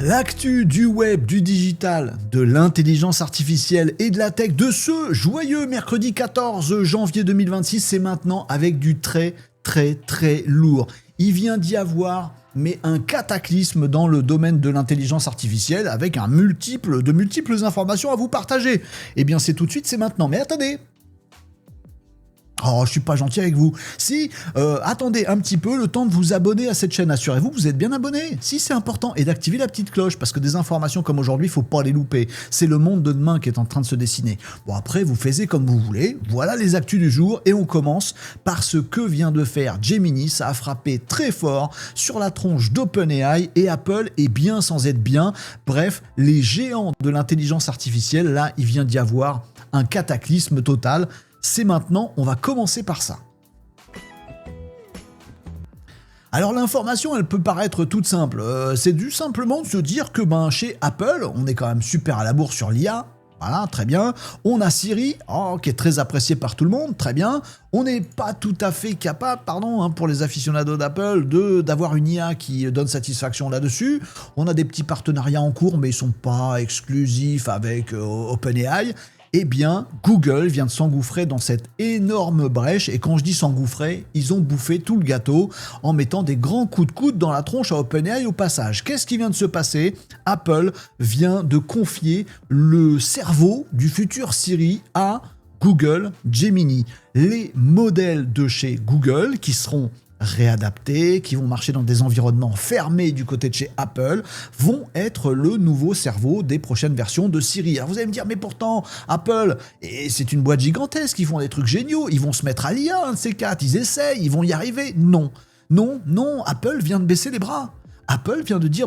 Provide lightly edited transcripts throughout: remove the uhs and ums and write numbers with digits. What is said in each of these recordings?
L'actu du web, du digital, de l'intelligence artificielle et de la tech de ce joyeux mercredi 14 janvier 2026, c'est maintenant avec du très lourd. Il vient d'y avoir un cataclysme dans le domaine de l'intelligence artificielle avec de multiples informations à vous partager. Eh bien c'est tout de suite, c'est maintenant. Mais attendez. Oh, je suis pas gentil avec vous. Si, attendez un petit peu le temps de vous abonner à cette chaîne. Assurez-vous que vous êtes bien abonné. Si, c'est important. Et d'activer la petite cloche, parce que des informations comme aujourd'hui, il faut pas les louper. C'est le monde de demain qui est en train de se dessiner. Bon, après, vous faites comme vous voulez. Voilà les actus du jour. Et on commence par ce que vient de faire Gemini. Ça a frappé très fort sur la tronche d'OpenAI. Et Apple est bien sans être bien. Bref, les géants de l'intelligence artificielle, là, il vient d'y avoir un cataclysme total. C'est maintenant, on va commencer par ça. Alors l'information, elle peut paraître toute simple. C'est dû simplement de se dire que chez Apple, on est quand même super à la bourre sur l'IA. Voilà, très bien. On a Siri, qui est très apprécié par tout le monde, très bien. On n'est pas tout à fait capable, pour les aficionados d'Apple, d'avoir une IA qui donne satisfaction là-dessus. On a des petits partenariats en cours, mais ils sont pas exclusifs avec OpenAI. Eh bien, Google vient de s'engouffrer dans cette énorme brèche, et quand je dis s'engouffrer, ils ont bouffé tout le gâteau en mettant des grands coups de coude dans la tronche à OpenAI au passage. Qu'est-ce qui vient de se passer ? Apple vient de confier le cerveau du futur Siri à Google Gemini. Les modèles de chez Google qui seront réadaptés, qui vont marcher dans des environnements fermés du côté de chez Apple, vont être le nouveau cerveau des prochaines versions de Siri. Alors vous allez me dire, mais pourtant, Apple, et c'est une boîte gigantesque, ils font des trucs géniaux, ils vont se mettre à l'IA, un de ces quatre, ils essayent, ils vont y arriver. Non, Apple vient de baisser les bras. Apple vient de dire,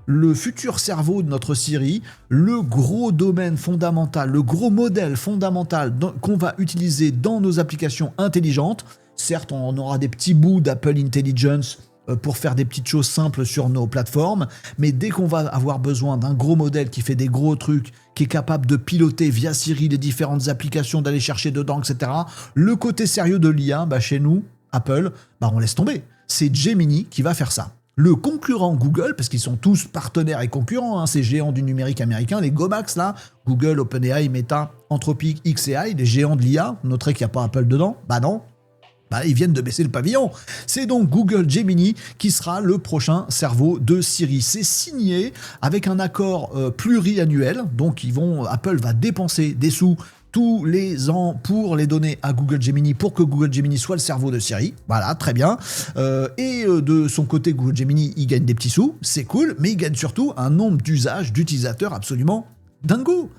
le futur cerveau de notre Siri, le gros domaine fondamental, le gros modèle fondamental qu'on va utiliser dans nos applications intelligentes. Certes, on aura des petits bouts d'Apple Intelligence pour faire des petites choses simples sur nos plateformes, mais dès qu'on va avoir besoin d'un gros modèle qui fait des gros trucs, qui est capable de piloter via Siri les différentes applications, d'aller chercher dedans, etc., le côté sérieux de l'IA, chez nous, Apple, on laisse tomber. C'est Gemini qui va faire ça. Le concurrent Google, parce qu'ils sont tous partenaires et concurrents, ces géants du numérique américain, les Gomax là, Google, OpenAI, Meta, Anthropic, xAI, les géants de l'IA, vous noterez qu'il n'y a pas Apple dedans, non. Ils viennent de baisser le pavillon. C'est donc Google Gemini qui sera le prochain cerveau de Siri. C'est signé avec un accord pluriannuel. Donc Apple va dépenser des sous tous les ans pour les donner à Google Gemini pour que Google Gemini soit le cerveau de Siri. Voilà, très bien. Et de son côté, Google Gemini, il gagne des petits sous. C'est cool, mais il gagne surtout un nombre d'usages d'utilisateurs absolument dingo.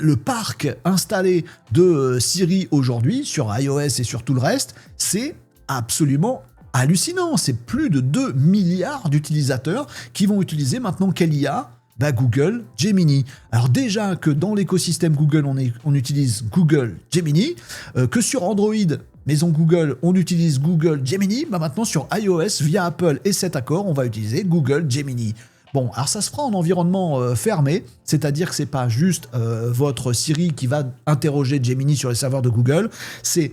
Le parc installé de Siri aujourd'hui sur iOS et sur tout le reste, c'est absolument hallucinant. C'est plus de 2 milliards d'utilisateurs qui vont utiliser maintenant quelle IA ? Google Gemini. Alors déjà que dans l'écosystème Google, on utilise Google Gemini, que sur Android, maison Google, on utilise Google Gemini, maintenant sur iOS, via Apple et cet accord, on va utiliser Google Gemini. Bon, alors ça se fera en environnement fermé, c'est-à-dire que c'est pas juste votre Siri qui va interroger Gemini sur les serveurs de Google, c'est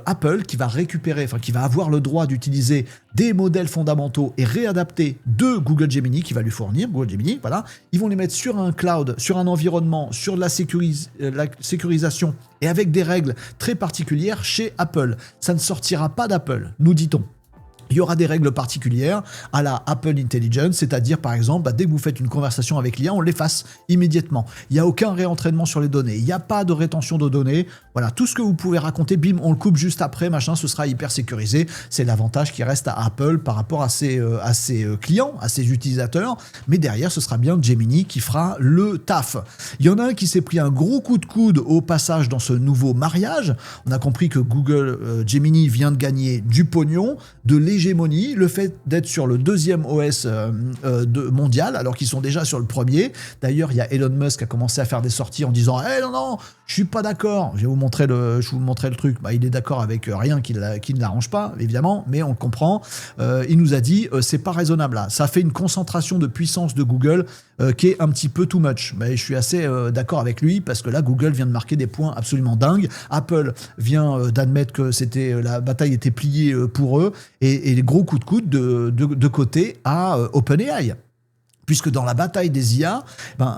Apple qui va récupérer, qui va avoir le droit d'utiliser des modèles fondamentaux et réadaptés de Google Gemini, qui va lui fournir, Google Gemini, voilà. Ils vont les mettre sur un cloud, sur un environnement, sur la sécurisation et avec des règles très particulières chez Apple. Ça ne sortira pas d'Apple, nous dit-on. Il y aura des règles particulières à la Apple Intelligence, c'est-à-dire par exemple, dès que vous faites une conversation avec l'IA, on l'efface immédiatement. Il n'y a aucun réentraînement sur les données, il n'y a pas de rétention de données. Voilà, tout ce que vous pouvez raconter, bim, on le coupe juste après, ce sera hyper sécurisé. C'est l'avantage qui reste à Apple par rapport à ses clients, à ses utilisateurs. Mais derrière, ce sera bien Gemini qui fera le taf. Il y en a un qui s'est pris un gros coup de coude au passage dans ce nouveau mariage. On a compris que Google Gemini vient de gagner du pognon, de l'hégémonie, le fait d'être sur le deuxième OS mondial, alors qu'ils sont déjà sur le premier. D'ailleurs, il y a Elon Musk qui a commencé à faire des sorties en disant « non, je suis pas d'accord. Je vais vous montrer le truc. » Il est d'accord avec rien qui ne l'arrange pas, évidemment, mais on le comprend. Il nous a dit « c'est pas raisonnable là. Ça fait une concentration de puissance de Google qui est un petit peu too much. » Je suis assez d'accord avec lui, parce que là, Google vient de marquer des points absolument dingues. Apple vient d'admettre que la bataille était pliée pour eux, et les gros coups de coude de côté à OpenAI. Puisque dans la bataille des IA,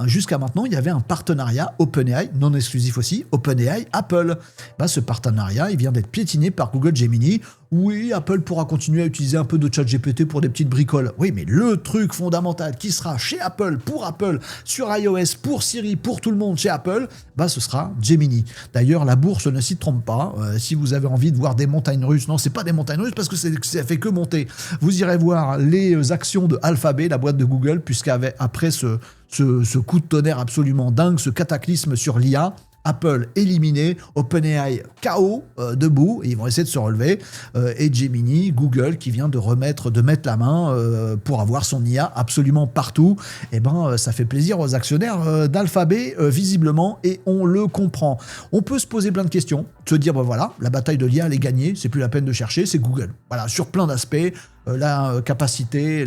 jusqu'à maintenant, il y avait un partenariat OpenAI, non exclusif aussi, OpenAI, Apple. Ce partenariat, il vient d'être piétiné par Google Gemini. Oui, Apple pourra continuer à utiliser un peu de ChatGPT pour des petites bricoles. Oui, mais le truc fondamental qui sera chez Apple, pour Apple, sur iOS, pour Siri, pour tout le monde chez Apple, ce sera Gemini. D'ailleurs, la bourse ne s'y trompe pas. Si vous avez envie de voir des montagnes russes, non, c'est pas des montagnes russes parce que ça fait que monter. Vous irez voir les actions de Alphabet, la boîte de Google, puisqu'après ce coup de tonnerre absolument dingue, ce cataclysme sur l'IA, Apple éliminé, OpenAI KO, debout, et ils vont essayer de se relever, et Gemini, Google qui vient de mettre la main pour avoir son IA absolument partout. Ça fait plaisir aux actionnaires d'Alphabet, visiblement, et on le comprend. On peut se poser plein de questions, se dire, voilà, la bataille de l'IA, elle est gagnée, c'est plus la peine de chercher, c'est Google. Voilà, sur plein d'aspects, la capacité,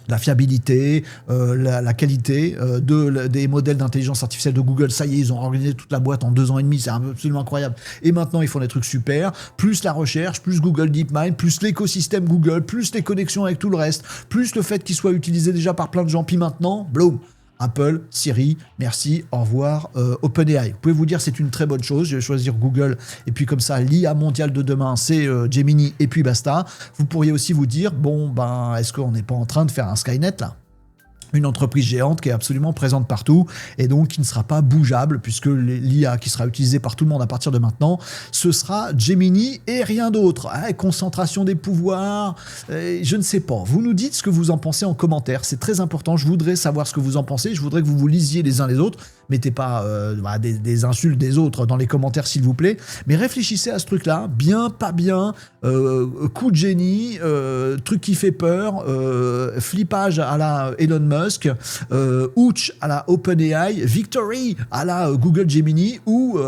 la fiabilité, la qualité des modèles d'intelligence artificielle de Google. Ça y est, ils ont organisé toute la boîte en 2 ans et demi, c'est absolument incroyable. Et maintenant, ils font des trucs super, plus la recherche, plus Google DeepMind, plus l'écosystème Google, plus les connexions avec tout le reste, plus le fait qu'il soit utilisé déjà par plein de gens, puis maintenant, bloom, Apple, Siri, merci, au revoir, OpenAI. Vous pouvez vous dire c'est une très bonne chose, je vais choisir Google, et puis comme ça, l'IA mondiale de demain, c'est Gemini, et puis basta. Vous pourriez aussi vous dire, est-ce qu'on n'est pas en train de faire un Skynet, là ? Une entreprise géante qui est absolument présente partout et donc qui ne sera pas bougeable puisque l'IA qui sera utilisée par tout le monde à partir de maintenant, ce sera Gemini et rien d'autre. Concentration des pouvoirs, je ne sais pas. Vous nous dites ce que vous en pensez en commentaire, c'est très important. Je voudrais savoir ce que vous en pensez, je voudrais que vous vous lisiez les uns les autres. Mettez pas des insultes des autres dans les commentaires s'il vous plaît, mais réfléchissez à ce truc-là, bien, pas bien, coup de génie, truc qui fait peur, flippage à la Elon Musk, ouch à la OpenAI, victory à la Google Gemini ou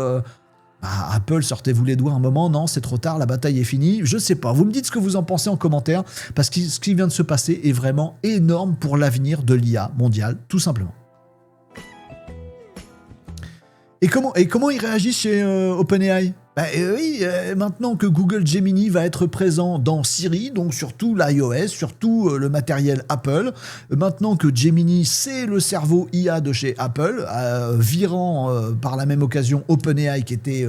Apple, sortez-vous les doigts un moment, non, c'est trop tard, la bataille est finie, je sais pas. Vous me dites ce que vous en pensez en commentaire, parce que ce qui vient de se passer est vraiment énorme pour l'avenir de l'IA mondiale, tout simplement. Et comment ils réagissent chez OpenAI ? Maintenant que Google Gemini va être présent dans Siri, donc sur tout l'iOS, sur tout le matériel Apple, maintenant que Gemini, c'est le cerveau IA de chez Apple, virant par la même occasion OpenAI qui était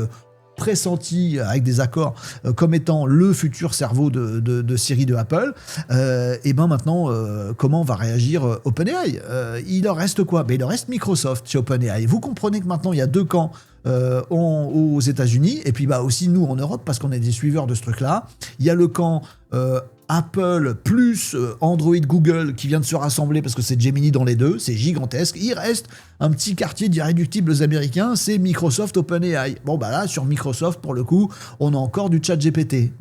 pressenti avec des accords comme étant le futur cerveau de Siri de Apple, maintenant, comment va réagir OpenAI ? Il leur reste quoi ? Il leur reste Microsoft chez OpenAI. Vous comprenez que maintenant, il y a 2 camps aux États-Unis, et puis aussi nous en Europe, parce qu'on est des suiveurs de ce truc-là. Il y a le camp Apple plus Android Google qui vient de se rassembler parce que c'est Gemini dans les deux, c'est gigantesque. Il reste un petit quartier d'irréductibles américains, c'est Microsoft OpenAI. Là, sur Microsoft, pour le coup, on a encore du ChatGPT.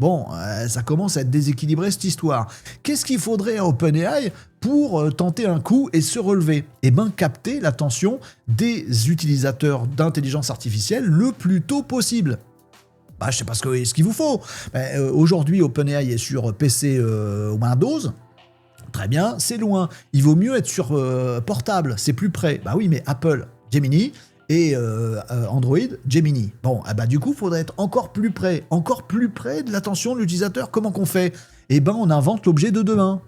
Ça commence à être déséquilibré cette histoire. Qu'est-ce qu'il faudrait à OpenAI pour tenter un coup et se relever ? Capter l'attention des utilisateurs d'intelligence artificielle le plus tôt possible. Je sais pas ce qu'il vous faut. Aujourd'hui, OpenAI est sur PC Windows. Très bien, c'est loin. Il vaut mieux être sur portable, c'est plus près. Oui, mais Apple, Gemini et Android, Gemini. Du coup, il faudrait être encore plus près de l'attention de l'utilisateur. Comment qu'on fait ? On invente l'objet de demain.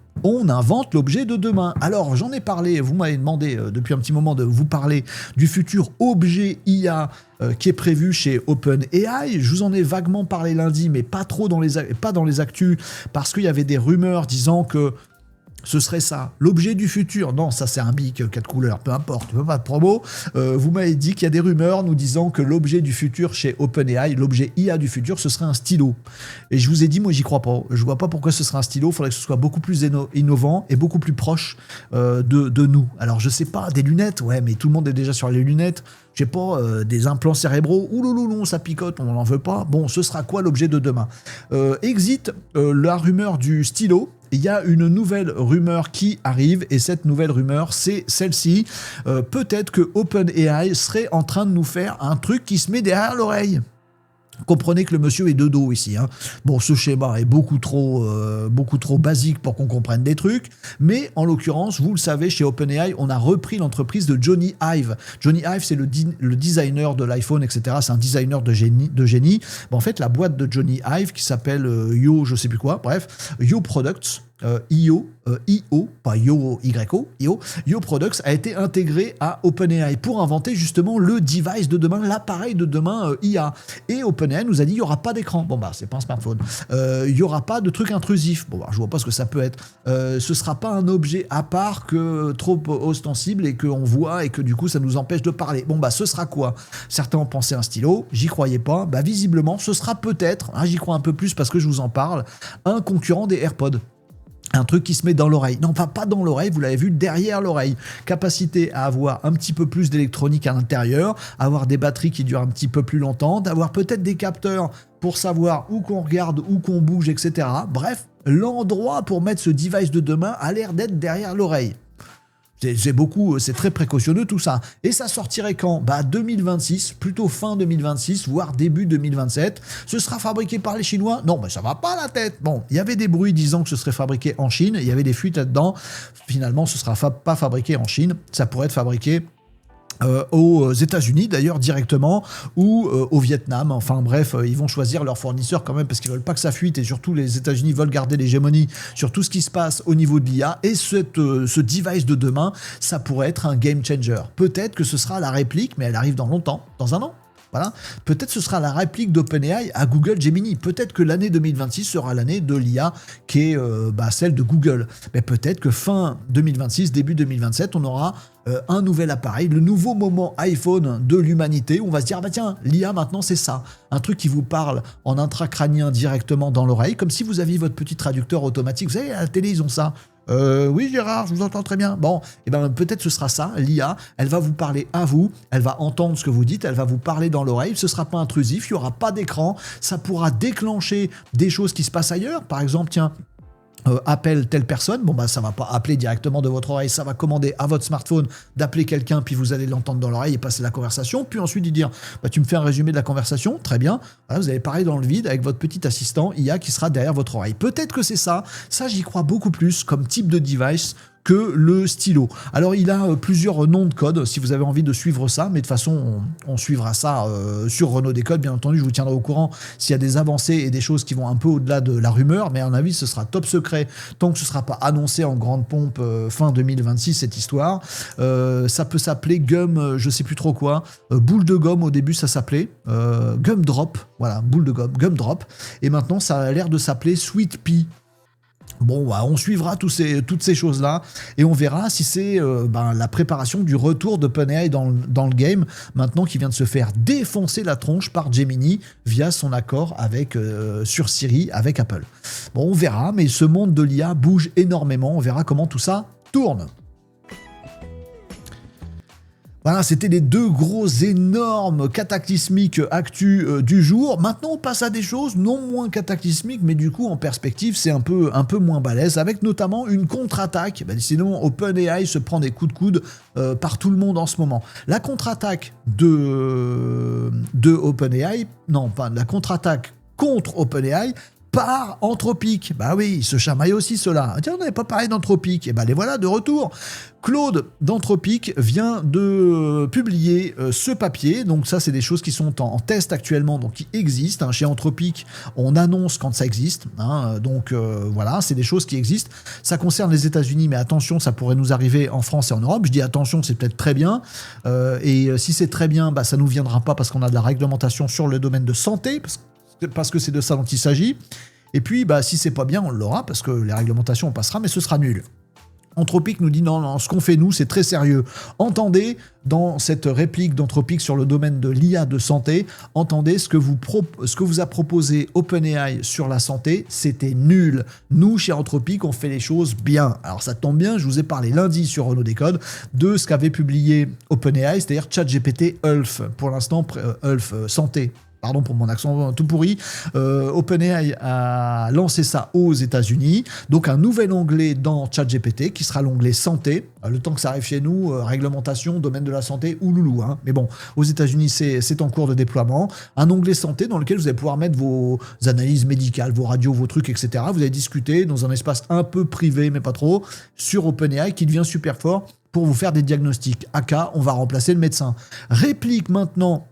Alors, j'en ai parlé, vous m'avez demandé depuis un petit moment de vous parler du futur objet IA qui est prévu chez OpenAI. Je vous en ai vaguement parlé lundi, mais pas dans les actus, parce qu'il y avait des rumeurs disant que ce serait ça, l'objet du futur. Non, ça c'est un bic 4 couleurs, peu importe, pas de promo. Vous m'avez dit qu'il y a des rumeurs nous disant que l'objet du futur chez OpenAI, l'objet IA du futur, ce serait un stylo. Et je vous ai dit, moi j'y crois pas. Je vois pas pourquoi ce serait un stylo, il faudrait que ce soit beaucoup plus innovant et beaucoup plus proche de nous. Alors je sais pas, des lunettes, ouais, mais tout le monde est déjà sur les lunettes. Je sais pas, des implants cérébraux, ouloulou, ça picote, on n'en veut pas. Ce sera quoi l'objet de demain ? Exit la rumeur du stylo. Il y a une nouvelle rumeur qui arrive, et cette nouvelle rumeur, c'est celle-ci. Peut-être que OpenAI serait en train de nous faire un truc qui se met derrière l'oreille. Comprenez que le monsieur est de dos ici. Ce schéma est beaucoup trop basique pour qu'on comprenne des trucs, mais en l'occurrence, vous le savez, chez OpenAI, on a repris l'entreprise de Johnny Ive. Johnny Ive, c'est le designer de l'iPhone, etc. C'est un designer de génie. En fait, la boîte de Johnny Ive, qui s'appelle Yo, je sais plus quoi, bref, Yo Products, pas IO Products a été intégré à OpenAI pour inventer justement le device de demain, l'appareil de demain IA. Et OpenAI nous a dit il n'y aura pas d'écran. Bon bah c'est pas un smartphone. Il n'y aura pas de truc intrusif. Bon bah je vois pas ce que ça peut être. Ce sera pas un objet à part que trop ostensible et qu'on voit et que du coup ça nous empêche de parler. Bon bah ce sera quoi? Certains ont pensé un stylo, j'y croyais pas. Bah visiblement ce sera peut-être, j'y crois un peu plus parce que je vous en parle, un concurrent des AirPods. Un truc qui se met dans l'oreille. Non, pas dans l'oreille, vous l'avez vu, derrière l'oreille. Capacité à avoir un petit peu plus d'électronique à l'intérieur, avoir des batteries qui durent un petit peu plus longtemps, d'avoir peut-être des capteurs pour savoir où qu'on regarde, où qu'on bouge, etc. Bref, l'endroit pour mettre ce device de demain a l'air d'être derrière l'oreille. C'est très précautionneux tout ça. Et ça sortirait quand? Bah 2026, plutôt fin 2026, voire début 2027. Ce sera fabriqué par les Chinois? Non, mais ça va pas la tête. Bon, il y avait des bruits disant que ce serait fabriqué en Chine, il y avait des fuites là-dedans. Finalement, ce sera pas fabriqué en Chine, ça pourrait être fabriqué aux États-Unis d'ailleurs directement ou au Vietnam. Enfin bref, ils vont choisir leur fournisseur quand même parce qu'ils veulent pas que ça fuite et surtout les États-Unis veulent garder l'hégémonie sur tout ce qui se passe au niveau de l'IA et ce device de demain, ça pourrait être un game changer. Peut-être que ce sera la réplique, mais elle arrive dans longtemps, dans un an. Voilà. Peut-être ce sera la réplique d'OpenAI à Google Gemini. Peut-être que l'année 2026 sera l'année de l'IA qui est celle de Google. Mais peut-être que fin 2026, début 2027, on aura un nouvel appareil, le nouveau moment iPhone de l'humanité. On va se dire, bah tiens, l'IA maintenant c'est ça. Un truc qui vous parle en intracrânien directement dans l'oreille, comme si vous aviez votre petit traducteur automatique. Vous savez, à la télé, ils ont ça. Oui Gérard, je vous entends très bien. Bon, et ben peut-être ce sera ça, l'IA, elle va vous parler à vous, elle va entendre ce que vous dites, elle va vous parler dans l'oreille, ce sera pas intrusif, il y aura pas d'écran, ça pourra déclencher des choses qui se passent ailleurs. Par exemple, tiens, appelle telle personne, bon bah ça va pas appeler directement de votre oreille, ça va commander à votre smartphone d'appeler quelqu'un, puis vous allez l'entendre dans l'oreille et passer la conversation, puis ensuite lui dire bah tu me fais un résumé de la conversation, très bien, voilà, vous allez parler dans le vide avec votre petit assistant IA qui sera derrière votre oreille. Peut-être que c'est ça j'y crois beaucoup plus comme type de device que le stylo. Alors il a plusieurs noms de code si vous avez envie de suivre ça, mais de toute façon on suivra ça sur Renaud Décode, bien entendu je vous tiendrai au courant s'il y a des avancées et des choses qui vont un peu au-delà de la rumeur, mais à mon avis ce sera top secret tant que ce ne sera pas annoncé en grande pompe fin 2026 cette histoire. Ça peut s'appeler Gum, je sais plus trop quoi, boule de gomme au début ça s'appelait, Gum Drop, voilà, boule de gomme, Gum Drop, et maintenant ça a l'air de s'appeler Sweet Pea. Bon, bah, on suivra toutes ces choses-là et on verra si c'est la préparation du retour d'OpenAI dans le game, maintenant qu'il vient de se faire défoncer la tronche par Gemini via son accord sur Siri avec Apple. Bon, on verra, mais ce monde de l'IA bouge énormément, on verra comment tout ça tourne. Voilà, c'était les deux gros énormes cataclysmiques actus du jour. Maintenant, on passe à des choses non moins cataclysmiques, mais du coup, en perspective, c'est un peu moins balèze, avec notamment une contre-attaque. Sinon, OpenAI se prend des coups de coude par tout le monde en ce moment. La contre-attaque de OpenAI, non, pas la contre-attaque contre OpenAI, par Anthropic. Bah oui, ils se chamaillent aussi ceux-là. Tiens, on n'avait pas parlé d'Anthropic. Et ben les voilà de retour. Claude d'Anthropic vient de publier ce papier. Donc ça, c'est des choses qui sont en test actuellement, donc qui existent. Chez Anthropic, on annonce quand ça existe. Donc voilà, c'est des choses qui existent. Ça concerne les États-Unis, mais attention, ça pourrait nous arriver en France et en Europe. Je dis attention, c'est peut-être très bien. Et si c'est très bien, ça ne nous viendra pas parce qu'on a de la réglementation sur le domaine de santé, parce que c'est de ça dont il s'agit. Et puis, si c'est pas bien, on l'aura, parce que les réglementations, on passera, mais ce sera nul. Anthropic nous dit non, ce qu'on fait nous, c'est très sérieux. Entendez, dans cette réplique d'Anthropic sur le domaine de l'IA de santé, entendez ce que vous a proposé OpenAI sur la santé, c'était nul. Nous, chez Anthropic, on fait les choses bien. Alors ça tombe bien, je vous ai parlé lundi sur Renaud Décode de ce qu'avait publié OpenAI, c'est-à-dire ChatGPT Health. Pour l'instant, Health Santé. Pardon pour mon accent tout pourri. OpenAI a lancé ça aux États-Unis. Donc un nouvel onglet dans ChatGPT qui sera l'onglet santé. Le temps que ça arrive chez nous, réglementation, domaine de la santé, ouloulou. Mais bon, aux États-Unis, c'est en cours de déploiement. Un onglet santé dans lequel vous allez pouvoir mettre vos analyses médicales, vos radios, vos trucs, etc. Vous allez discuter dans un espace un peu privé, mais pas trop, sur OpenAI qui devient super fort pour vous faire des diagnostics. Aka, on va remplacer le médecin. Réplique maintenant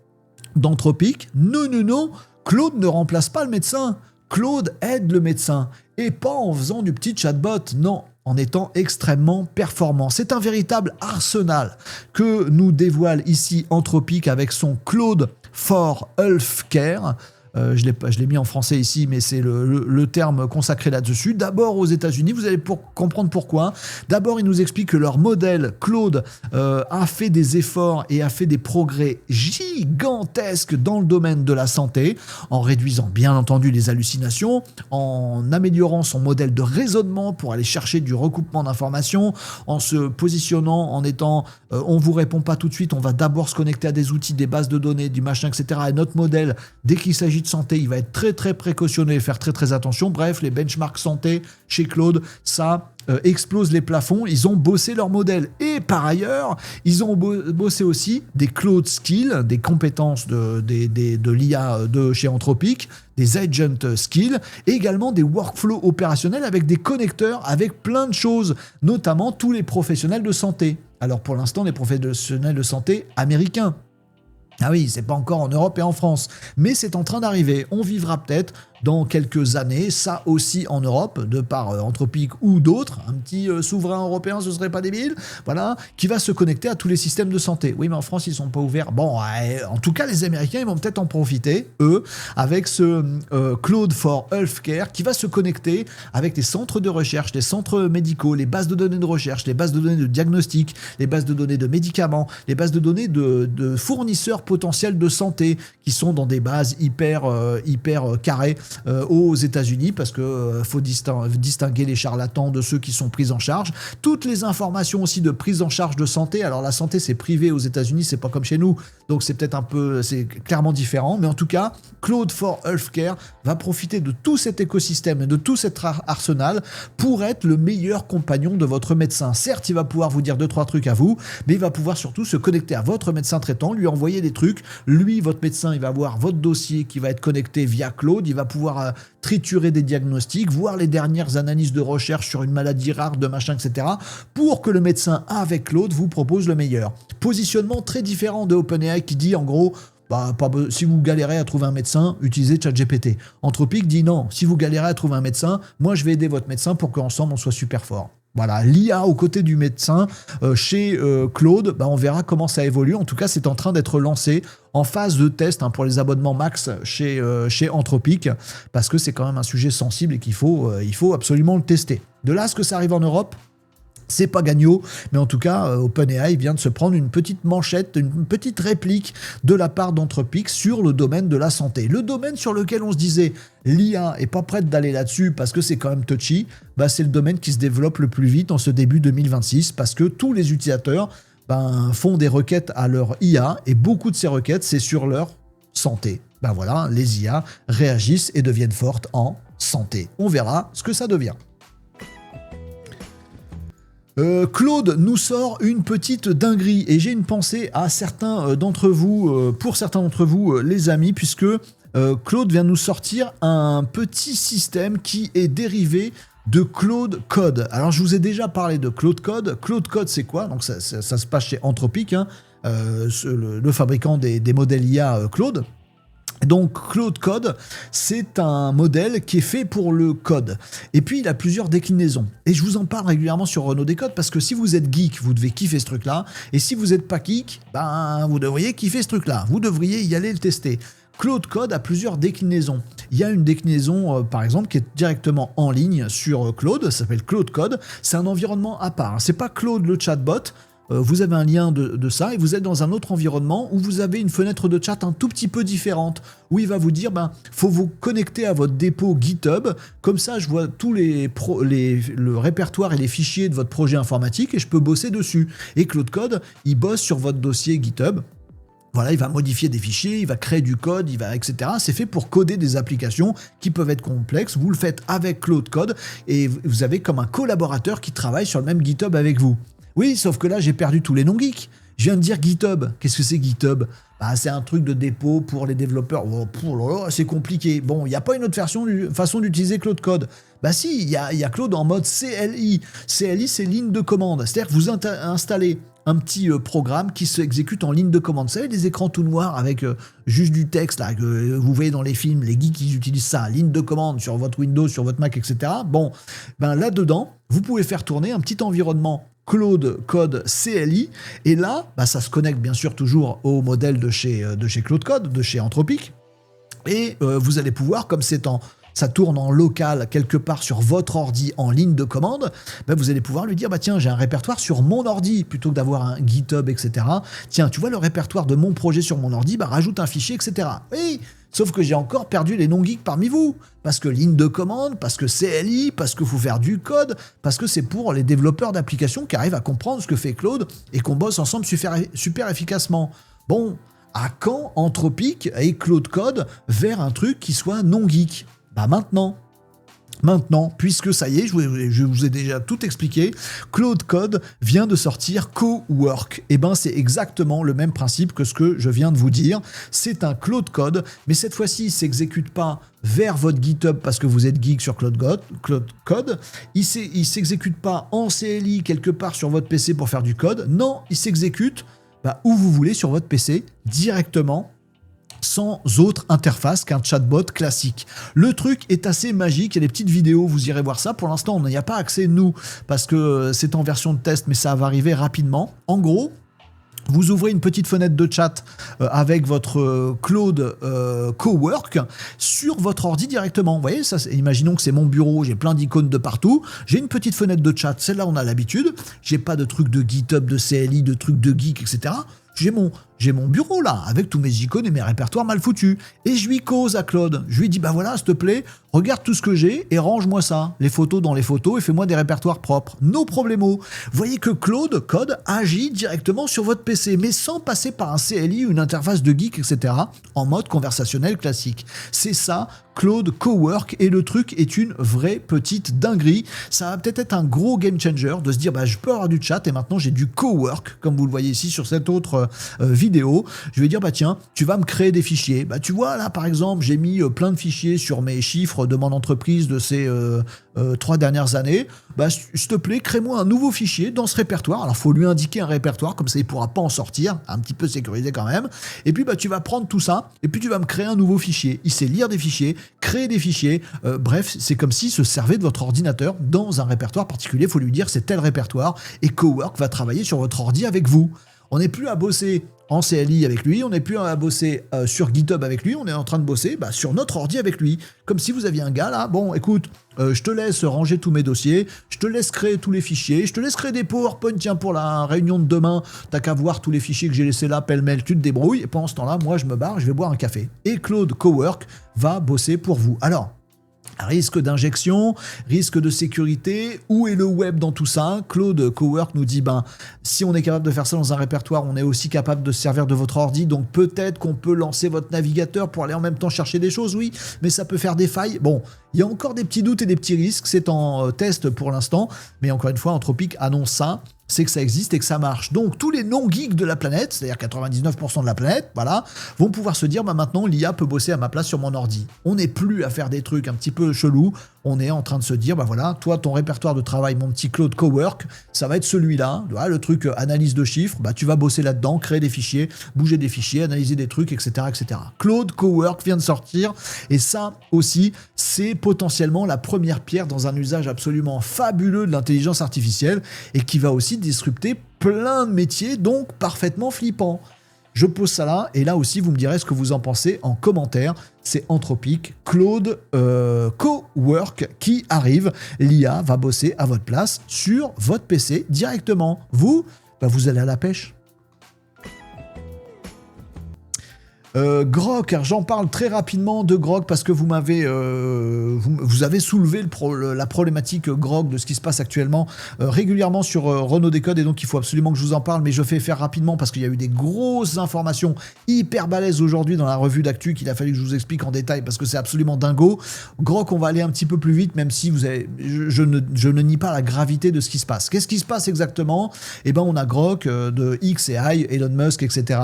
d'Anthropic, non, Claude ne remplace pas le médecin. Claude aide le médecin, et pas en faisant du petit chatbot, non, en étant extrêmement performant. C'est un véritable arsenal que nous dévoile ici Anthropic avec son Claude for Healthcare. Je l'ai mis en français ici, mais c'est le terme consacré là-dessus. D'abord aux États-Unis, vous allez comprendre pourquoi. D'abord, ils nous expliquent que leur modèle Claude a fait des efforts et a fait des progrès gigantesques dans le domaine de la santé, en réduisant bien entendu les hallucinations, en améliorant son modèle de raisonnement pour aller chercher du recoupement d'informations, en se positionnant, en étant on vous répond pas tout de suite, on va d'abord se connecter à des outils, des bases de données, du machin, etc. Et notre modèle, dès qu'il s'agit de santé, il va être très très précautionné et faire très très attention. Bref, les benchmarks santé chez Claude, ça explose les plafonds. Ils ont bossé leur modèle. Et par ailleurs, ils ont bossé aussi des Claude skills, des compétences de l'IA de chez Anthropic, des agent skills, et également des workflows opérationnels avec des connecteurs, avec plein de choses, notamment tous les professionnels de santé. Alors pour l'instant, les professionnels de santé américains. Ah oui, c'est pas encore en Europe et en France, mais c'est en train d'arriver. On vivra peut-être dans quelques années, ça aussi en Europe, de par Anthropic ou d'autres, un petit souverain européen, ce serait pas débile, voilà, qui va se connecter à tous les systèmes de santé. Oui, mais en France, ils sont pas ouverts. Bon, en tout cas, les Américains, ils vont peut-être en profiter, eux, avec ce Claude for Healthcare, qui va se connecter avec les centres de recherche, les centres médicaux, les bases de données de recherche, les bases de données de diagnostic, les bases de données de médicaments, les bases de données de fournisseurs potentiels de santé, qui sont dans des bases hyper carrées, aux États-Unis, parce que faut distinguer les charlatans de ceux qui sont pris en charge. Toutes les informations aussi de prise en charge de santé. Alors la santé, c'est privé aux États-Unis, c'est pas comme chez nous, donc c'est peut-être c'est clairement différent, mais en tout cas, Claude for Healthcare va profiter de tout cet écosystème et de tout cet arsenal pour être le meilleur compagnon de votre médecin. Certes, il va pouvoir vous dire 2-3 trucs à vous, mais il va pouvoir surtout se connecter à votre médecin traitant, lui envoyer des trucs. Lui, votre médecin, il va avoir votre dossier qui va être connecté via Claude, il va pouvoir triturer des diagnostics, voir les dernières analyses de recherche sur une maladie rare, de machin, etc., pour que le médecin, avec Claude, vous propose le meilleur. Positionnement très différent de OpenAI qui dit en gros, si vous galérez à trouver un médecin, utilisez ChatGPT. Anthropic dit non, si vous galérez à trouver un médecin, moi je vais aider votre médecin pour qu'ensemble on soit super fort. Voilà, l'IA aux côtés du médecin chez Claude, on verra comment ça évolue. En tout cas, c'est en train d'être lancé en phase de test pour les abonnements max chez Anthropic, parce que c'est quand même un sujet sensible et qu'il faut absolument le tester. De là à ce que ça arrive en Europe, c'est pas gagnant, mais en tout cas, OpenAI vient de se prendre une petite manchette, une petite réplique de la part d'Anthropic sur le domaine de la santé. Le domaine sur lequel on se disait l'IA est pas prête d'aller là-dessus parce que c'est quand même touchy, c'est le domaine qui se développe le plus vite en ce début 2026 parce que tous les utilisateurs font des requêtes à leur IA et beaucoup de ces requêtes, c'est sur leur santé. Voilà, les IA réagissent et deviennent fortes en santé. On verra ce que ça devient. Claude nous sort une petite dinguerie et j'ai une pensée à certains d'entre vous, pour certains d'entre vous les amis, puisque Claude vient nous sortir un petit système qui est dérivé de Claude Code. Alors je vous ai déjà parlé de Claude Code. Claude Code c'est quoi? Donc ça se passe chez Anthropic, le fabricant des modèles IA Claude. Donc Claude Code, c'est un modèle qui est fait pour le code. Et puis il a plusieurs déclinaisons. Et je vous en parle régulièrement sur Renaud Décode parce que si vous êtes geek, vous devez kiffer ce truc-là. Et si vous n'êtes pas geek, vous devriez kiffer ce truc-là. Vous devriez y aller le tester. Claude Code a plusieurs déclinaisons. Il y a une déclinaison, par exemple, qui est directement en ligne sur Claude. Ça s'appelle Claude Code. C'est un environnement à part. C'est pas Claude le chatbot. Vous avez un lien de ça et vous êtes dans un autre environnement où vous avez une fenêtre de chat un tout petit peu différente où il va vous dire faut vous connecter à votre dépôt GitHub, comme ça je vois tous le répertoire et les fichiers de votre projet informatique et je peux bosser dessus. Et Claude Code, il bosse sur votre dossier GitHub. Voilà, il va modifier des fichiers, il va créer du code, etc. C'est fait pour coder des applications qui peuvent être complexes. Vous le faites avec Claude Code et vous avez comme un collaborateur qui travaille sur le même GitHub avec vous. Oui, sauf que là, j'ai perdu tous les noms geeks. Je viens de dire GitHub. Qu'est-ce que c'est GitHub? C'est un truc de dépôt pour les développeurs. C'est compliqué. Bon, il n'y a pas une autre façon d'utiliser Claude Code. Si, il y a Claude en mode CLI. CLI, c'est ligne de commande. C'est-à-dire que vous installez un petit programme qui s'exécute en ligne de commande. Vous savez, les écrans tout noirs avec juste du texte, là, que vous voyez dans les films, les geeks qui utilisent ça, ligne de commande sur votre Windows, sur votre Mac, etc. Bon, ben là-dedans, vous pouvez faire tourner un petit environnement Claude Code CLI, et là, bah, ça se connecte bien sûr toujours au modèle de chez Claude Code, de chez Anthropic, et vous allez pouvoir, comme ça tourne en local quelque part sur votre ordi en ligne de commande, bah vous allez pouvoir lui dire bah tiens, j'ai un répertoire sur mon ordi plutôt que d'avoir un GitHub, etc. Tiens, tu vois le répertoire de mon projet sur mon ordi, bah rajoute un fichier, etc. Oui, sauf que j'ai encore perdu les non-geeks parmi vous. Parce que ligne de commande, parce que CLI, parce qu'il faut faire du code, parce que c'est pour les développeurs d'applications qui arrivent à comprendre ce que fait Claude et qu'on bosse ensemble super efficacement. Bon, à quand Anthropic et Claude Code vers un truc qui soit non-geek ? Bah maintenant, puisque ça y est, je vous ai déjà tout expliqué, Claude Code vient de sortir Cowork. Et ben c'est exactement le même principe que ce que je viens de vous dire. C'est un Claude Code, mais cette fois-ci, il ne s'exécute pas vers votre GitHub parce que vous êtes geek sur Claude Code. Il ne s'exécute pas en CLI quelque part sur votre PC pour faire du code. Non, il s'exécute où vous voulez sur votre PC directement, sans autre interface qu'un chatbot classique. Le truc est assez magique, il y a des petites vidéos, vous irez voir ça. Pour l'instant, on n'y a pas accès, nous, parce que c'est en version de test, mais ça va arriver rapidement. En gros, vous ouvrez une petite fenêtre de chat avec votre Claude Cowork sur votre ordi directement. Vous voyez, ça, imaginons que c'est mon bureau, j'ai plein d'icônes de partout. J'ai une petite fenêtre de chat, celle-là on a l'habitude. J'ai pas de trucs de GitHub, de CLI, de trucs de geek, etc. J'ai mon bureau là, avec tous mes icônes et mes répertoires mal foutus. Et je lui cause à Claude. Je lui dis, bah voilà, s'il te plaît, regarde tout ce que j'ai et range-moi ça. Les photos dans les photos et fais-moi des répertoires propres. No problemo. Vous voyez que Claude Code agit directement sur votre PC, mais sans passer par un CLI, une interface de geek, etc. en mode conversationnel classique. C'est ça, Claude Cowork, et le truc est une vraie petite dinguerie. Ça va peut-être être un gros game changer de se dire, bah je peux avoir du chat et maintenant j'ai du cowork, comme vous le voyez ici sur cette autre vidéo. Je vais dire, bah tiens, tu vas me créer des fichiers. Bah tu vois, là par exemple, j'ai mis plein de fichiers sur mes chiffres de mon entreprise de ces 3 dernières années. Bah s'il te plaît, crée-moi un nouveau fichier dans ce répertoire. Alors faut lui indiquer un répertoire, comme ça il pourra pas en sortir, un petit peu sécurisé quand même. Et puis bah tu vas prendre tout ça et puis tu vas me créer un nouveau fichier. Il sait lire des fichiers, créer des fichiers. Bref, c'est comme s'il se servait de votre ordinateur dans un répertoire particulier. Il faut lui dire c'est tel répertoire et Cowork va travailler sur votre ordi avec vous. On n'est plus à bosser en CLI avec lui, on n'est plus à bosser sur GitHub avec lui, on est en train de bosser sur notre ordi avec lui. Comme si vous aviez un gars là, bon écoute, je te laisse ranger tous mes dossiers, je te laisse créer tous les fichiers, je te laisse créer des PowerPoint, tiens pour la réunion de demain, t'as qu'à voir tous les fichiers que j'ai laissés là, pêle-mêle, tu te débrouilles, et pendant ce temps-là, moi je me barre, je vais boire un café. Et Claude Cowork va bosser pour vous. Alors, risque d'injection, risque de sécurité, où est le web dans tout ça ? Claude Cowork nous dit, si on est capable de faire ça dans un répertoire, on est aussi capable de se servir de votre ordi, donc peut-être qu'on peut lancer votre navigateur pour aller en même temps chercher des choses, oui, mais ça peut faire des failles. Bon, il y a encore des petits doutes et des petits risques, c'est en test pour l'instant, mais encore une fois, Anthropic annonce ça, c'est que ça existe et que ça marche. Donc tous les non-geeks de la planète, c'est-à-dire 99% de la planète, voilà, vont pouvoir se dire, maintenant l'IA peut bosser à ma place sur mon ordi. On n'est plus à faire des trucs un petit peu chelous, on est en train de se dire, voilà, toi ton répertoire de travail, mon petit Claude Cowork, ça va être celui-là, le truc analyse de chiffres, tu vas bosser là-dedans, créer des fichiers, bouger des fichiers, analyser des trucs, etc., etc. Claude Cowork vient de sortir, et ça aussi, c'est potentiellement la première pierre dans un usage absolument fabuleux de l'intelligence artificielle, et qui va aussi disrupter plein de métiers, donc parfaitement flippant. Je pose ça là, et là aussi vous me direz ce que vous en pensez en commentaire. C'est Anthropic, Claude Cowork qui arrive. L'IA va bosser à votre place sur votre PC directement. Vous, vous allez à la pêche. Grok, j'en parle très rapidement de Grok parce que vous avez soulevé la problématique Grok de ce qui se passe actuellement régulièrement sur Renault Décode, et donc il faut absolument que je vous en parle, mais je fais faire rapidement parce qu'il y a eu des grosses informations hyper balèzes aujourd'hui dans la revue d'actu qu'il a fallu que je vous explique en détail parce que c'est absolument dingo. Grok, on va aller un petit peu plus vite, même si je ne nie pas la gravité de ce qui se passe. Qu'est-ce qui se passe exactement ? On a Grok de XAI, Elon Musk, etc.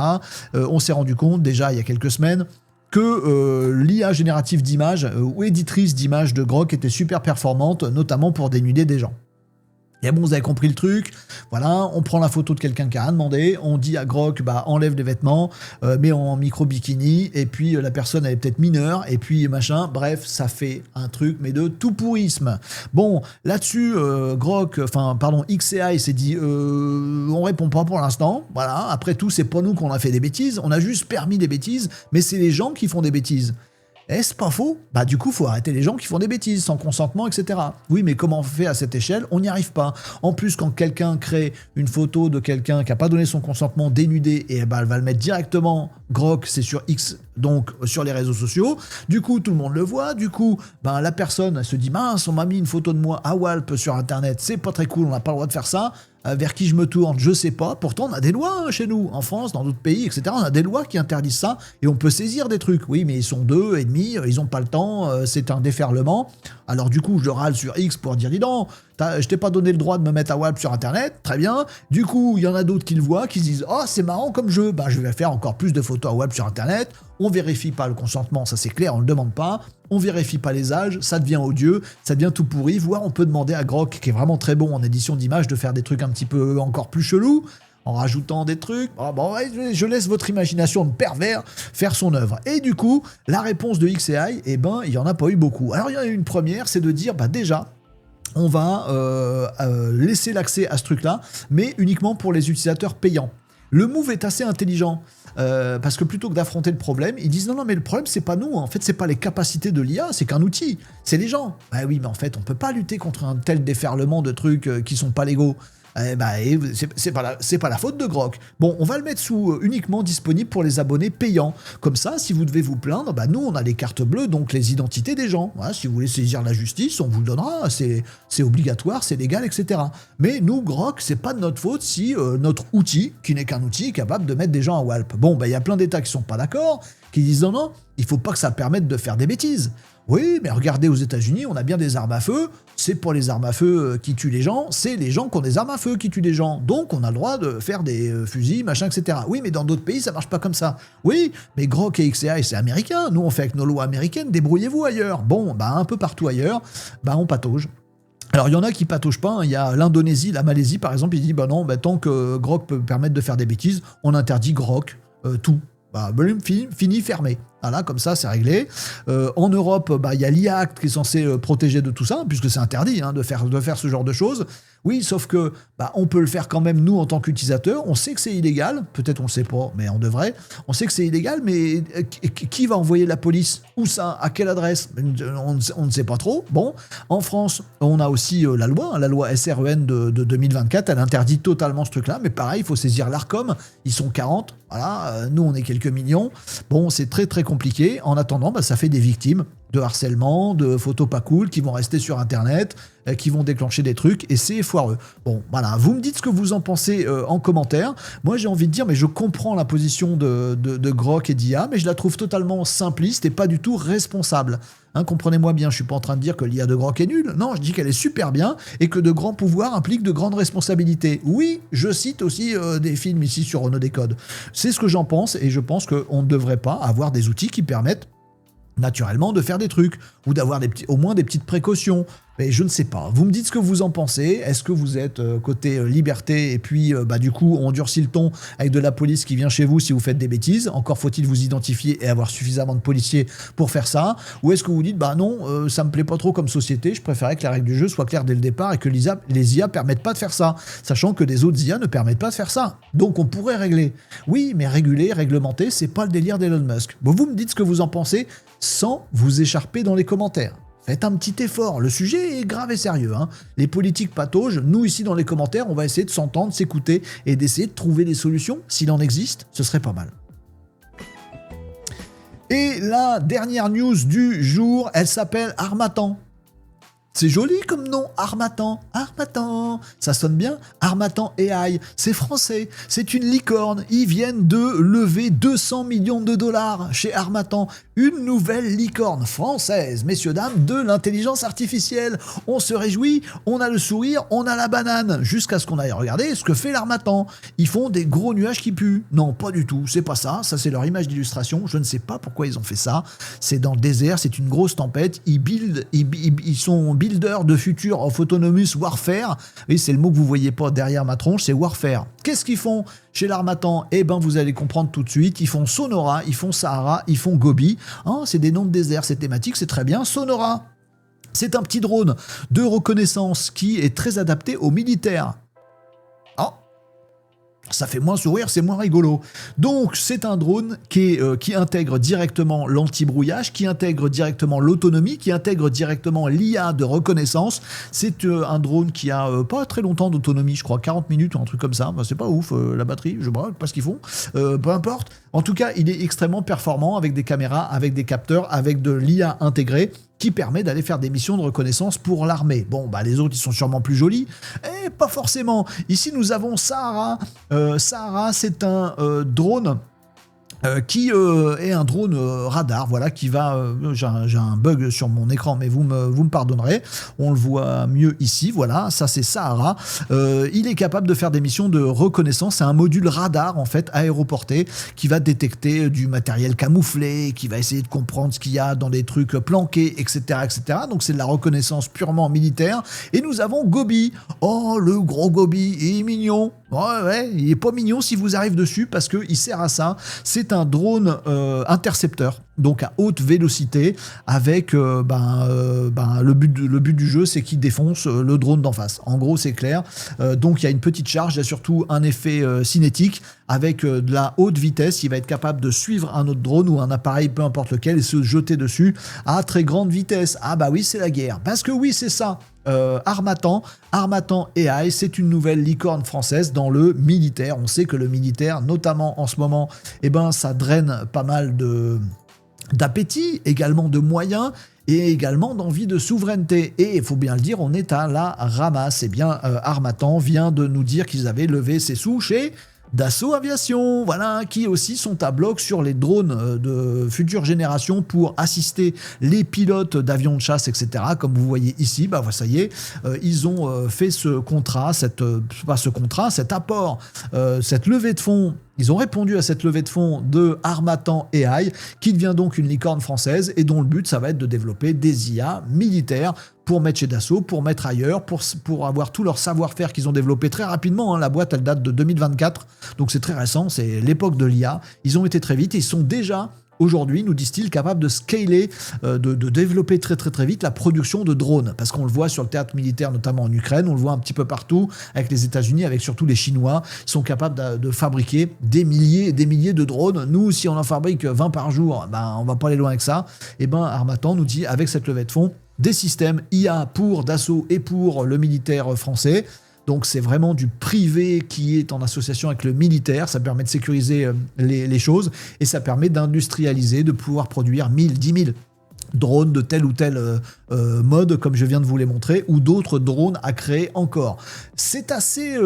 On s'est rendu compte déjà il y a quelques semaines que l'IA générative d'images ou éditrice d'images de Grok était super performante, notamment pour dénuder des gens. Et bon, vous avez compris le truc, voilà, on prend la photo de quelqu'un qui a rien demandé, on dit à Grok, bah enlève les vêtements, mets en micro-bikini, et puis la personne elle est peut-être mineure, et puis machin, bref, ça fait un truc, mais de tout pourrisme. Bon, là-dessus, XCI s'est dit, on répond pas pour l'instant, voilà, après tout, c'est pas nous qu'on a fait des bêtises, on a juste permis des bêtises, mais c'est les gens qui font des bêtises. Est-ce pas faux? Bah du coup, faut arrêter les gens qui font des bêtises, sans consentement, etc. Oui, mais comment on fait à cette échelle? On n'y arrive pas. En plus, quand quelqu'un crée une photo de quelqu'un qui n'a pas donné son consentement dénudé, et bah, elle va le mettre directement, Grok, c'est sur X, donc sur les réseaux sociaux. Du coup, tout le monde le voit. Du coup, bah, la personne elle se dit, mince, on m'a mis une photo de moi à Walp sur Internet, c'est pas très cool, on n'a pas le droit de faire ça. Vers qui je me tourne, je sais pas. Pourtant, on a des lois chez nous, en France, dans d'autres pays, etc. On a des lois qui interdisent ça et on peut saisir des trucs. Oui, mais ils sont 2,5, ils ont pas le temps, c'est un déferlement. Alors du coup, je râle sur X pour dire, dis donc, je t'ai pas donné le droit de me mettre à Walp sur Internet, très bien. Du coup, il y en a d'autres qui le voient, qui se disent, oh, c'est marrant comme jeu, bah, je vais faire encore plus de photos à Walp sur Internet. On vérifie pas le consentement, ça c'est clair, on le demande pas. On vérifie pas les âges, ça devient odieux, ça devient tout pourri. Voire on peut demander à Grok, qui est vraiment très bon en édition d'images, de faire des trucs un petit peu encore plus chelous, en rajoutant des trucs. Bon, ouais, je laisse votre imagination de pervers faire son œuvre. Et du coup, la réponse de XCI, eh ben, il y en a pas eu beaucoup. Alors il y en a eu une première, c'est de dire, bah déjà, on va laisser l'accès à ce truc-là, mais uniquement pour les utilisateurs payants. Le move est assez intelligent. Parce que plutôt que d'affronter le problème, ils disent non mais le problème c'est pas nous, en fait c'est pas les capacités de l'IA, c'est qu'un outil, c'est les gens. Bah oui, mais en fait on peut pas lutter contre un tel déferlement de trucs qui sont pas légaux. C'est pas la faute de Grok. Bon, on va le mettre sous uniquement disponible pour les abonnés payants. Comme ça, si vous devez vous plaindre, bah nous on a les cartes bleues, donc les identités des gens. Voilà, si vous voulez saisir la justice, on vous le donnera, c'est obligatoire, c'est légal, etc. Mais nous, Grok, c'est pas de notre faute si notre outil, qui n'est qu'un outil, est capable de mettre des gens à Walp. Bon, bah il y a plein d'États qui sont pas d'accord, qui disent non, il faut pas que ça permette de faire des bêtises. Oui, mais regardez aux États-Unis, on a bien des armes à feu. C'est pour les armes à feu qui tuent les gens. C'est les gens qui ont des armes à feu qui tuent les gens. Donc, on a le droit de faire des fusils, machin, etc. Oui, mais dans d'autres pays, ça marche pas comme ça. Oui, mais Grok et XCI, c'est américain. Nous, on fait avec nos lois américaines. Débrouillez-vous ailleurs. Bon, bah un peu partout ailleurs, bah on patauge. Alors, il y en a qui pataugent pas, hein. Il y a l'Indonésie, la Malaisie, par exemple, ils disent, bah non, bah, tant que Grok peut permettre de faire des bêtises, on interdit Grok, tout. Bah, fini, fermé. Voilà, comme ça, c'est réglé. En Europe, bah, y a l'IA Act qui est censé protéger de tout ça, puisque c'est interdit de faire ce genre de choses. Oui, sauf que bah, on peut le faire quand même, nous, en tant qu'utilisateurs. On sait que c'est illégal. Peut-être on le sait pas, mais on devrait. On sait que c'est illégal, mais qui va envoyer la police? Où ça? À quelle adresse? On ne sait pas trop. Bon, en France, on a aussi la loi SREN de 2024. Elle interdit totalement ce truc-là. Mais pareil, il faut saisir l'Arcom. Ils sont 40. Voilà, nous, on est quelques millions. Bon, c'est très, très compliqué. En attendant, bah, ça fait des victimes de harcèlement, de photos pas cool, qui vont rester sur Internet, qui vont déclencher des trucs, et c'est foireux. Bon, voilà, vous me dites ce que vous en pensez en commentaire. Moi, j'ai envie de dire, mais je comprends la position de Grok et d'IA, mais je la trouve totalement simpliste et pas du tout responsable. Hein, comprenez-moi bien, je suis pas en train de dire que l'IA de Grok est nulle. Non, je dis qu'elle est super bien et que de grands pouvoirs impliquent de grandes responsabilités. Oui, je cite aussi des films ici sur Renaud Décode. C'est ce que j'en pense, et je pense qu'on ne devrait pas avoir des outils qui permettent naturellement de faire des trucs, ou d'avoir au moins des petites précautions. Mais je ne sais pas. Vous me dites ce que vous en pensez. Est-ce que vous êtes côté liberté, et puis bah, du coup on durcit le ton avec de la police qui vient chez vous si vous faites des bêtises? Encore faut-il vous identifier et avoir suffisamment de policiers pour faire ça. Ou est-ce que vous dites, bah non, ça me plaît pas trop comme société, je préférais que la règle du jeu soit claire dès le départ et que les IA permettent pas de faire ça, sachant que des autres IA ne permettent pas de faire ça. Donc on pourrait régler. Oui, mais réguler, réglementer, c'est pas le délire d'Elon Musk. Bon, vous me dites ce que vous en pensez sans vous écharper dans les commentaires. Faites un petit effort, le sujet est grave et sérieux. Hein. Les politiques pataugent, nous ici dans les commentaires, on va essayer de s'entendre, s'écouter et d'essayer de trouver des solutions. S'il en existe, ce serait pas mal. Et la dernière news du jour, elle s'appelle Harmattan. C'est joli comme nom, Harmattan. Harmattan, ça sonne bien. Harmattan AI, c'est français, c'est une licorne. Ils viennent de lever 200 millions de dollars chez Harmattan. Une nouvelle licorne française, messieurs, dames, de l'intelligence artificielle. On se réjouit, on a le sourire, on a la banane. Jusqu'à ce qu'on aille regarder ce que fait l'Harmattan. Ils font des gros nuages qui puent. Non, pas du tout, c'est pas ça. Ça, c'est leur image d'illustration. Je ne sais pas pourquoi ils ont fait ça. C'est dans le désert, c'est une grosse tempête. Ils sont builder de future of autonomous warfare. Oui, c'est le mot que vous voyez pas derrière ma tronche, c'est warfare. Qu'est-ce qu'ils font chez l'Harmattan? Eh ben, vous allez comprendre tout de suite. Ils font Sonora, ils font Sahara, ils font Gobi. Hein, c'est des noms de désert, c'est thématique, c'est très bien. Sonora, c'est un petit drone de reconnaissance qui est très adapté aux militaires. Ça fait moins sourire, c'est moins rigolo. Donc, c'est un drone qui intègre directement l'anti-brouillage, qui intègre directement l'autonomie, qui intègre directement l'IA de reconnaissance. C'est un drone qui a pas très longtemps d'autonomie, je crois 40 minutes ou un truc comme ça. Enfin, c'est pas ouf, la batterie, je sais pas ce qu'ils font. Peu importe. En tout cas, il est extrêmement performant avec des caméras, avec des capteurs, avec de l'IA intégrée, qui permet d'aller faire des missions de reconnaissance pour l'armée. Bon, bah les autres, ils sont sûrement plus jolis. Eh, pas forcément. Ici, nous avons Sahara. Sahara, c'est un drone qui est un drone radar, voilà, qui va... j'ai un bug sur mon écran, mais vous me pardonnerez. On le voit mieux ici, voilà, ça c'est Sahara. Il est capable de faire des missions de reconnaissance. C'est un module radar, en fait, aéroporté, qui va détecter du matériel camouflé, qui va essayer de comprendre ce qu'il y a dans des trucs planqués, etc., etc. Donc c'est de la reconnaissance purement militaire. Et nous avons Gobi. Oh, le gros Gobi, il est mignon. Ouais, il est pas mignon si vous arrivez dessus parce qu'il sert à ça. C'est un drone intercepteur, donc à haute vélocité, avec le but du jeu, c'est qu'il défonce le drone d'en face. En gros, c'est clair. Donc il y a une petite charge, il y a surtout un effet cinétique avec de la haute vitesse. Il va être capable de suivre un autre drone ou un appareil, peu importe lequel, et se jeter dessus à très grande vitesse. Ah bah oui, c'est la guerre. Parce que oui, c'est ça. Harmattan AI, c'est une nouvelle licorne française dans le militaire. On sait que le militaire, notamment en ce moment, eh ben, ça draine pas mal d'appétit, également de moyens et également d'envie de souveraineté. Et il faut bien le dire, on est à la ramasse. Eh bien, Harmattan vient de nous dire qu'ils avaient levé ses sous chez Dassault Aviation, voilà, qui aussi sont à bloc sur les drones de future génération pour assister les pilotes d'avions de chasse, etc. Comme vous voyez ici, bah ça y est, ils ont fait ce contrat, cet apport, cette levée de fonds. Ils ont répondu à cette levée de fonds de Harmattan AI, qui devient donc une licorne française et dont le but, ça va être de développer des IA militaires pour mettre chez Dassault, pour mettre ailleurs, pour avoir tout leur savoir-faire qu'ils ont développé très rapidement. Hein. La boîte, elle date de 2024, donc c'est très récent, c'est l'époque de l'IA. Ils ont été très vite et ils sont déjà... Aujourd'hui, nous disent-ils, capables de scaler, de développer très très très vite la production de drones. Parce qu'on le voit sur le théâtre militaire, notamment en Ukraine, on le voit un petit peu partout, avec les États-Unis, avec surtout les Chinois, ils sont capables de fabriquer des milliers et des milliers de drones. Nous, si on en fabrique 20 par jour, ben, on va pas aller loin avec ça. Et ben, Harmattan nous dit, avec cette levée de fonds, des systèmes IA pour Dassault et pour le militaire français. Donc c'est vraiment du privé qui est en association avec le militaire, ça permet de sécuriser les choses et ça permet d'industrialiser, de pouvoir produire 1000, 10 000 drones de tel ou tel mode, comme je viens de vous les montrer, ou d'autres drones à créer encore. C'est assez...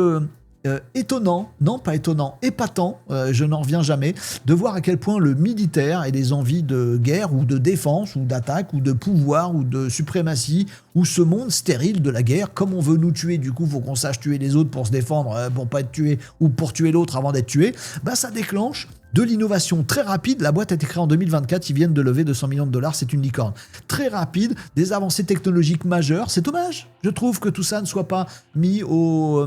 étonnant, non pas étonnant, épatant, je n'en reviens jamais, de voir à quel point le militaire et les envies de guerre ou de défense ou d'attaque ou de pouvoir ou de suprématie ou ce monde stérile de la guerre, comme on veut nous tuer, du coup faut qu'on sache tuer les autres pour se défendre, pour pas être tué ou pour tuer l'autre avant d'être tué, bah ça déclenche de l'innovation très rapide. La boîte a été créée en 2024, ils viennent de lever 200 millions de dollars, c'est une licorne. Très rapide, des avancées technologiques majeures, c'est dommage. Je trouve que tout ça ne soit pas mis au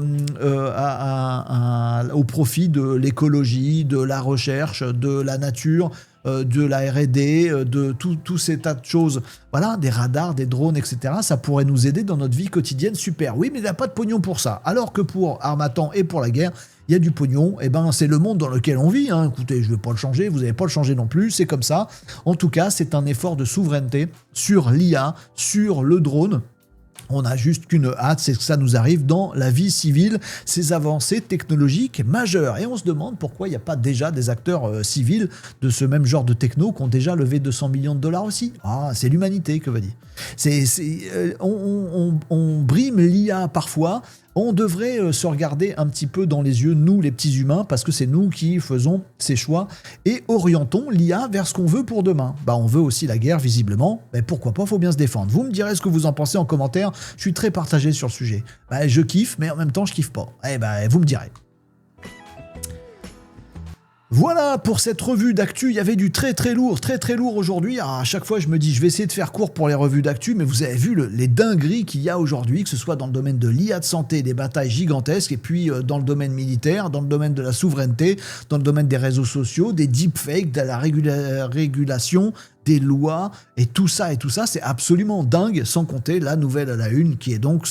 profit de l'écologie, de la recherche, de la nature, de la R&D, de tous ces tas de choses. Voilà, des radars, des drones, etc. Ça pourrait nous aider dans notre vie quotidienne, super. Oui, mais il n'y a pas de pognon pour ça. Alors que pour Harmattan et pour la guerre, il y a du pognon, et ben c'est le monde dans lequel on vit, hein. Écoutez, je ne vais pas le changer, vous n'allez pas le changer non plus, c'est comme ça. En tout cas, c'est un effort de souveraineté sur l'IA, sur le drone. On n'a juste qu'une hâte, c'est que ça nous arrive dans la vie civile, ces avancées technologiques majeures. Et on se demande pourquoi il n'y a pas déjà des acteurs civils de ce même genre de techno qui ont déjà levé 200 millions de dollars aussi. Ah, c'est l'humanité, que va dire. On brime l'IA parfois. On devrait se regarder un petit peu dans les yeux, nous les petits humains, parce que c'est nous qui faisons ces choix et orientons l'IA vers ce qu'on veut pour demain. Bah, on veut aussi la guerre, visiblement, mais pourquoi pas, faut bien se défendre. Vous me direz ce que vous en pensez en commentaire, je suis très partagé sur le sujet. Bah, je kiffe, mais en même temps je kiffe pas. Eh bah, vous me direz. Voilà pour cette revue d'actu, il y avait du très lourd aujourd'hui. À chaque fois je me dis je vais essayer de faire court pour les revues d'actu, mais vous avez vu les dingueries qu'il y a aujourd'hui, que ce soit dans le domaine de l'IA de santé, des batailles gigantesques, et puis dans le domaine militaire, dans le domaine de la souveraineté, dans le domaine des réseaux sociaux, des deepfakes, de la régulation, des lois, et tout ça, c'est absolument dingue, sans compter la nouvelle à la une, qui est donc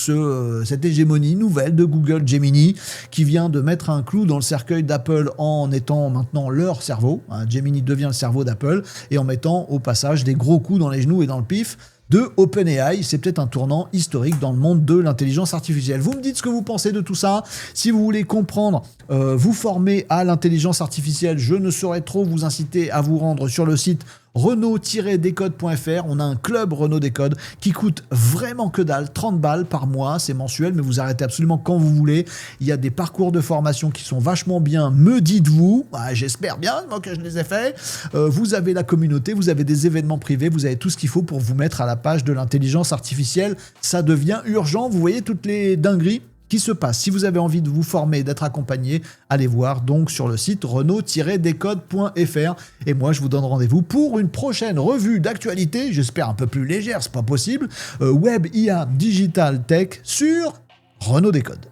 cette hégémonie nouvelle de Google Gemini, qui vient de mettre un clou dans le cercueil d'Apple en étant maintenant leur cerveau. Gemini devient le cerveau d'Apple, et en mettant au passage des gros coups dans les genoux et dans le pif de OpenAI. C'est peut-être un tournant historique dans le monde de l'intelligence artificielle. Vous me dites ce que vous pensez de tout ça. Si vous voulez comprendre, vous former à l'intelligence artificielle, je ne saurais trop vous inciter à vous rendre sur le site Renault-Décode.fr. On a un club Renault Décode qui coûte vraiment que dalle, 30 balles par mois, c'est mensuel, mais vous arrêtez absolument quand vous voulez. Il y a des parcours de formation qui sont vachement bien, me dites-vous. J'espère bien, moi, que je les ai faits. Vous avez la communauté, vous avez des événements privés, vous avez tout ce qu'il faut pour vous mettre à la page de l'intelligence artificielle. Ça devient urgent, vous voyez toutes les dingueries qui se passe. Si vous avez envie de vous former, d'être accompagné, allez voir donc sur le site Renault-Décode.fr. Et moi, je vous donne rendez-vous pour une prochaine revue d'actualité, j'espère un peu plus légère, c'est pas possible, Web, IA, Digital, Tech sur Renault Décode.